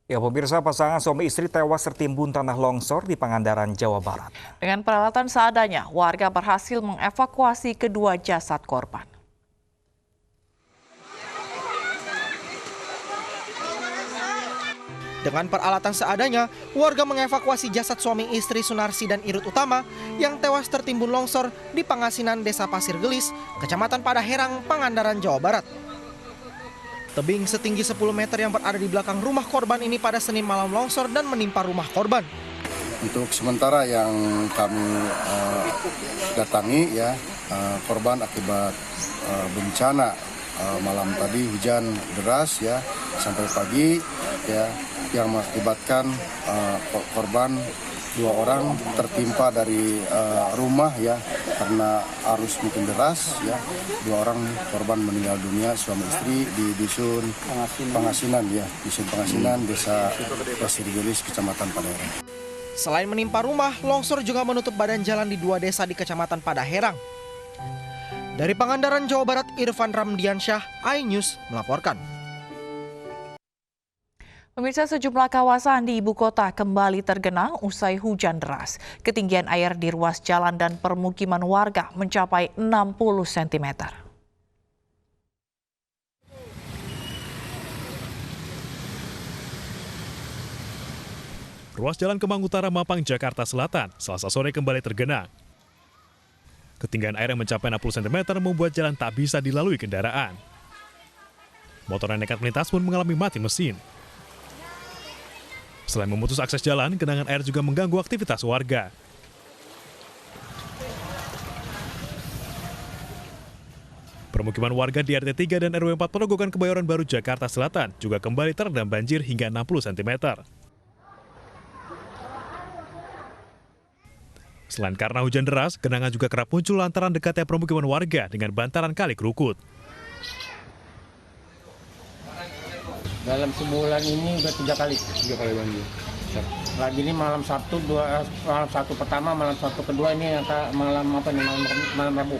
Ya, pemirsa, pasangan suami istri tewas tertimbun tanah longsor di Pangandaran, Jawa Barat. Dengan peralatan seadanya, warga berhasil mengevakuasi kedua jasad korban. Dengan peralatan seadanya, warga mengevakuasi jasad suami istri Sunarsi dan Irut Utama yang tewas tertimbun longsor di Pangasinan, Desa Pasir Gelis, Kecamatan Padaherang, Pangandaran, Jawa Barat. Tebing setinggi 10 meter yang berada di belakang rumah korban ini pada Senin malam longsor dan menimpa rumah korban. Untuk sementara yang kami datangi korban akibat bencana malam tadi hujan deras sampai pagi yang mengakibatkan korban 2 orang tertimpa dari rumah karena arus mungkin deras 2 orang korban meninggal dunia suami istri di dusun Pangasinan dusun Pangasinan Desa Pasir Gelis Kecamatan Padaherang. Selain menimpa rumah, longsor juga menutup badan jalan di 2 desa di Kecamatan Padaherang. Dari Pangandaran, Jawa Barat, Irfan Ramdiansyah, iNews melaporkan. Pemirsa, sejumlah kawasan di ibu kota kembali tergenang usai hujan deras. Ketinggian air di ruas jalan dan permukiman warga mencapai 60 cm. Ruas Jalan Kemang Utara, Mampang, Jakarta Selatan, Selasa sore kembali tergenang. Ketinggian air yang mencapai 60 cm membuat jalan tak bisa dilalui kendaraan. Motor yang nekat melintas pun mengalami mati mesin. Selain memutus akses jalan, genangan air juga mengganggu aktivitas warga. Permukiman warga di RT 3 dan RW 4 Perogokan Kebayoran Baru, Jakarta Selatan juga kembali terendam banjir hingga 60 cm. Selain karena hujan deras, genangan juga kerap muncul lantaran dekatnya permukiman warga dengan bantaran Kali Krukut. Dalam sebulan ini udah 3 kali banjir. Lagi ini malam Sabtu, malam Sabtu pertama, malam Sabtu kedua, ini malam Rabu.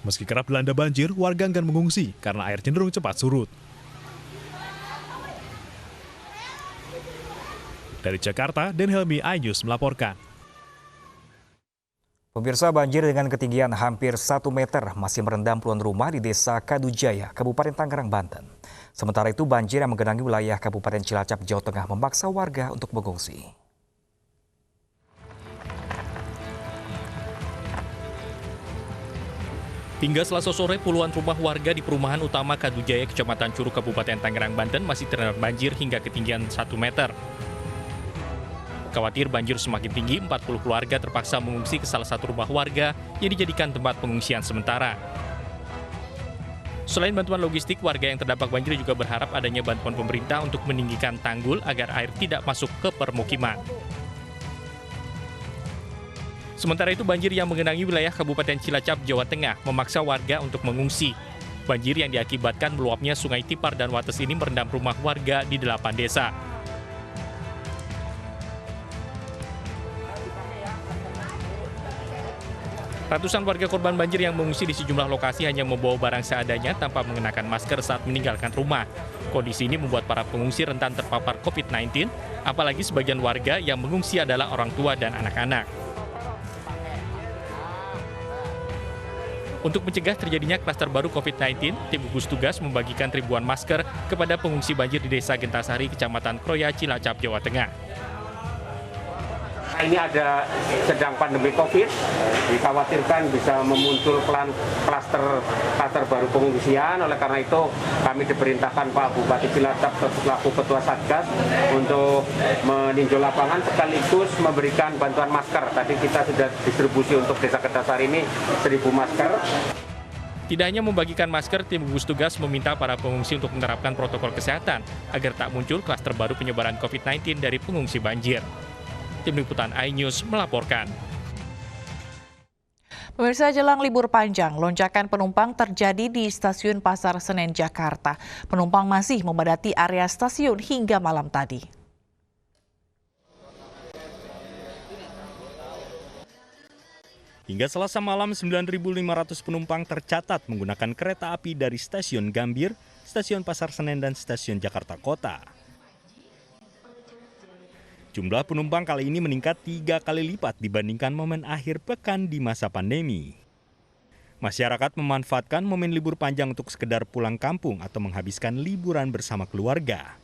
Meski kerap dilanda banjir, warga enggan mengungsi karena air cenderung cepat surut. Dari Jakarta, Den Helmi, iNews melaporkan. Pemirsa, banjir dengan ketinggian hampir 1 meter masih merendam puluhan rumah di Desa Kadujaya, Kabupaten Tangerang, Banten. Sementara itu, banjir yang menggenangi wilayah Kabupaten Cilacap, Jawa Tengah memaksa warga untuk mengungsi. Hingga Selasa sore, puluhan rumah warga di perumahan utama Kadujaya, Kecamatan Curug, Kabupaten Tangerang, Banten masih terendam banjir hingga ketinggian 1 meter. Khawatir banjir semakin tinggi, 40 keluarga terpaksa mengungsi ke salah satu rumah warga yang dijadikan tempat pengungsian sementara. Selain bantuan logistik, warga yang terdampak banjir juga berharap adanya bantuan pemerintah untuk meninggikan tanggul agar air tidak masuk ke permukiman. Sementara itu, banjir yang mengenangi wilayah Kabupaten Cilacap, Jawa Tengah memaksa warga untuk mengungsi. Banjir yang diakibatkan meluapnya Sungai Tipar dan Wates ini merendam rumah warga di 8 desa. Ratusan warga korban banjir yang mengungsi di sejumlah lokasi hanya membawa barang seadanya tanpa mengenakan masker saat meninggalkan rumah. Kondisi ini membuat para pengungsi rentan terpapar COVID-19, apalagi sebagian warga yang mengungsi adalah orang tua dan anak-anak. Untuk mencegah terjadinya klaster baru COVID-19, tim gugus tugas membagikan ribuan masker kepada pengungsi banjir di Desa Gentasari, Kecamatan Kroya, Cilacap, Jawa Tengah. Ini ada sedang pandemi COVID, dikhawatirkan bisa memuncul klaster baru pengungsian. Oleh karena itu, kami diperintahkan Pak Bupati Cilacap selaku Ketua Satgas untuk meninjau lapangan sekaligus memberikan bantuan masker. Tadi kita sudah distribusi untuk Desa Gentasari ini 1.000 masker. Tidak hanya membagikan masker, tim gugus tugas meminta para pengungsi untuk menerapkan protokol kesehatan agar tak muncul klaster baru penyebaran COVID-19 dari pengungsi banjir. Tim Liputan iNews melaporkan. Pemirsa, jelang libur panjang, lonjakan penumpang terjadi di Stasiun Pasar Senen, Jakarta. Penumpang masih memadati area stasiun hingga malam tadi. Hingga Selasa malam, 9.500 penumpang tercatat menggunakan kereta api dari Stasiun Gambir, Stasiun Pasar Senen, dan Stasiun Jakarta Kota. Jumlah penumpang kali ini meningkat 3 kali lipat dibandingkan momen akhir pekan di masa pandemi. Masyarakat memanfaatkan momen libur panjang untuk sekedar pulang kampung atau menghabiskan liburan bersama keluarga.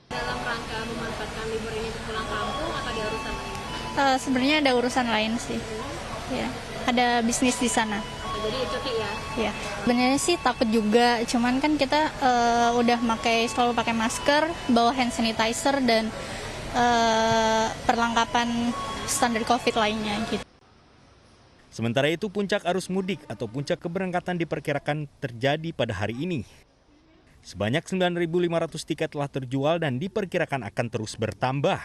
Dalam rangka memanfaatkan libur ini untuk pulang kampung atau ada urusan lain? Sebenarnya ada urusan lain sih. Ya, ada bisnis di sana. Jadi cuti ya? Ya. Sebenarnya sih takut juga, cuman kan kita selalu pakai masker, bawa hand sanitizer dan perlengkapan standar COVID lainnya gitu. Sementara itu, puncak arus mudik atau puncak keberangkatan diperkirakan terjadi pada hari ini. Sebanyak 9.500 tiket telah terjual dan diperkirakan akan terus bertambah.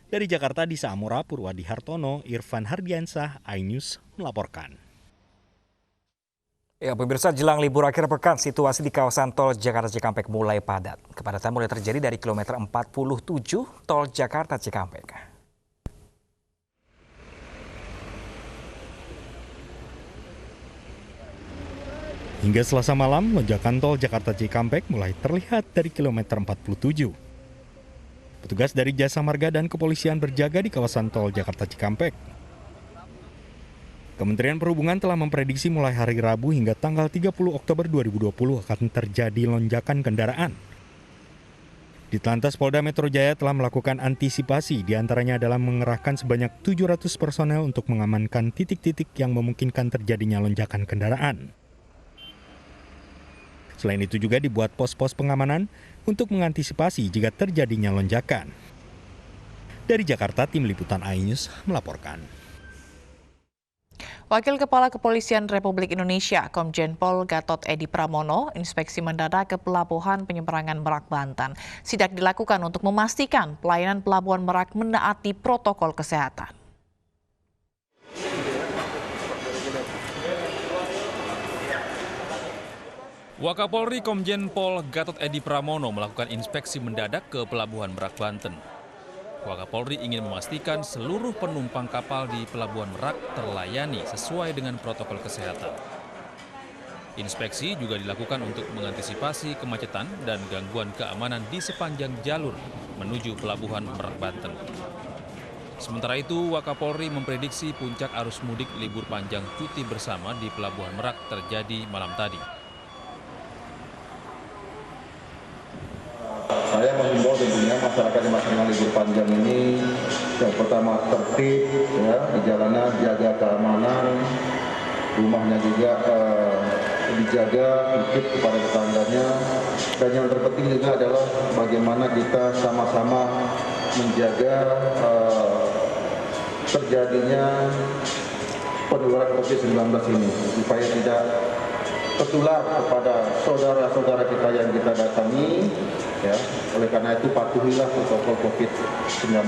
Dari Jakarta, Disa Amora, Purwadi Hartono, Irfan Hardiansah, iNews melaporkan. Ya, pemirsa, jelang libur akhir pekan, situasi di kawasan tol Jakarta Cikampek mulai padat. Kepadatan mulai terjadi dari kilometer 47 tol Jakarta Cikampek. Hingga Selasa malam, lonjakan tol Jakarta Cikampek mulai terlihat dari kilometer 47. Petugas dari Jasa Marga dan kepolisian berjaga di kawasan tol Jakarta Cikampek. Kementerian Perhubungan telah memprediksi mulai hari Rabu hingga tanggal 30 Oktober 2020 akan terjadi lonjakan kendaraan. Ditlantas Polda Metro Jaya telah melakukan antisipasi, diantaranya adalah mengerahkan sebanyak 700 personel untuk mengamankan titik-titik yang memungkinkan terjadinya lonjakan kendaraan. Selain itu juga dibuat pos-pos pengamanan untuk mengantisipasi jika terjadinya lonjakan. Dari Jakarta, Tim Liputan iNews melaporkan. Wakil Kepala Kepolisian Republik Indonesia, Komjen Pol Gatot Edi Pramono, inspeksi mendadak ke Pelabuhan Penyeberangan Merak, Banten. Sidak dilakukan untuk memastikan pelayanan Pelabuhan Merak menaati protokol kesehatan. Wakapolri Komjen Pol Gatot Edi Pramono melakukan inspeksi mendadak ke Pelabuhan Merak, Banten. Wakapolri ingin memastikan seluruh penumpang kapal di Pelabuhan Merak terlayani sesuai dengan protokol kesehatan. Inspeksi juga dilakukan untuk mengantisipasi kemacetan dan gangguan keamanan di sepanjang jalur menuju Pelabuhan Merak, Banten. Sementara itu, Wakapolri memprediksi puncak arus mudik libur panjang cuti bersama di Pelabuhan Merak terjadi malam tadi. Saya menghimbau tentunya masyarakat yang melaksanakan libur panjang ini yang pertama tertib, ya, di jalanan jaga keamanan, rumahnya juga dijaga, titip kepada tetangganya, dan yang terpenting juga adalah bagaimana kita sama-sama menjaga terjadinya penularan COVID-19 ini supaya tidak tertular kepada saudara-saudara kita yang kita datangi, ya. Oleh karena itu patuhilah protokol COVID-19.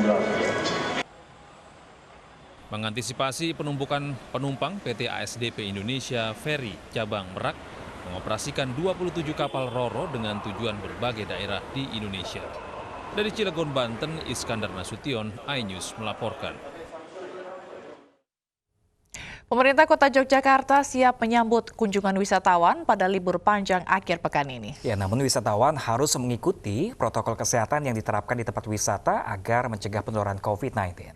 Mengantisipasi penumpukan penumpang, PT ASDP Indonesia Ferry Cabang Merak mengoperasikan 27 kapal Ro-Ro dengan tujuan berbagai daerah di Indonesia. Dari Cilegon, Banten, Iskandar Nasution, iNews melaporkan. Pemerintah Kota Yogyakarta siap menyambut kunjungan wisatawan pada libur panjang akhir pekan ini. Ya, namun wisatawan harus mengikuti protokol kesehatan yang diterapkan di tempat wisata agar mencegah penularan COVID-19.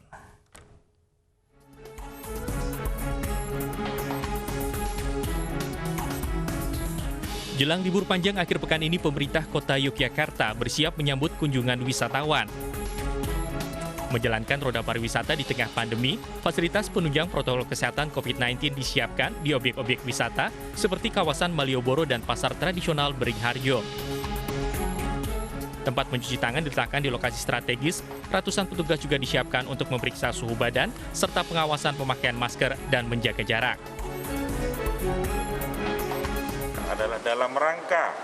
Jelang libur panjang akhir pekan ini, pemerintah Kota Yogyakarta bersiap menyambut kunjungan wisatawan. Menjalankan roda pariwisata di tengah pandemi, fasilitas penunjang protokol kesehatan COVID-19 disiapkan di objek-objek wisata seperti kawasan Malioboro dan pasar tradisional Beringharjo. Tempat mencuci tangan diletakkan di lokasi strategis, ratusan petugas juga disiapkan untuk memeriksa suhu badan, serta pengawasan pemakaian masker dan menjaga jarak. Adalah dalam rangka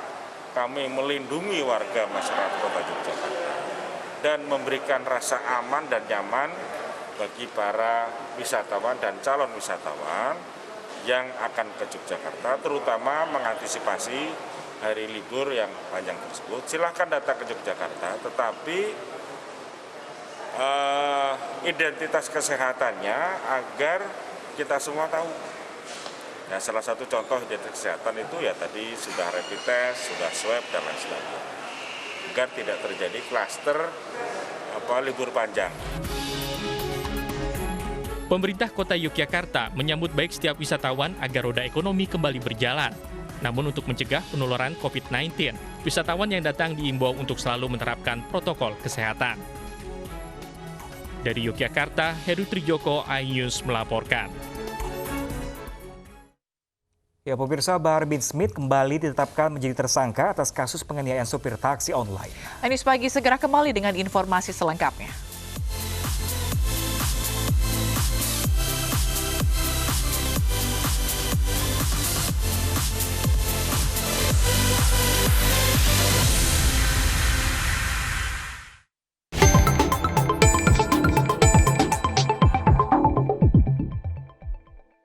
kami melindungi warga masyarakat Kota Yogyakarta dan memberikan rasa aman dan nyaman bagi para wisatawan dan calon wisatawan yang akan ke Yogyakarta, terutama mengantisipasi hari libur yang panjang tersebut. Silahkan datang ke Yogyakarta, tetapi identitas kesehatannya agar kita semua tahu. Nah, salah satu contoh identitas kesehatan itu ya tadi sudah rapid test, sudah swab dan lain sebagainya. Agar tidak terjadi klaster libur panjang. Pemerintah Kota Yogyakarta menyambut baik setiap wisatawan agar roda ekonomi kembali berjalan. Namun untuk mencegah penularan COVID-19, wisatawan yang datang diimbau untuk selalu menerapkan protokol kesehatan. Dari Yogyakarta, Heru Trijoko, iNews melaporkan. Ya, pemirsa, Bahar bin Smith kembali ditetapkan menjadi tersangka atas kasus penganiayaan sopir taksi online. Anies Pagi segera kembali dengan informasi selengkapnya.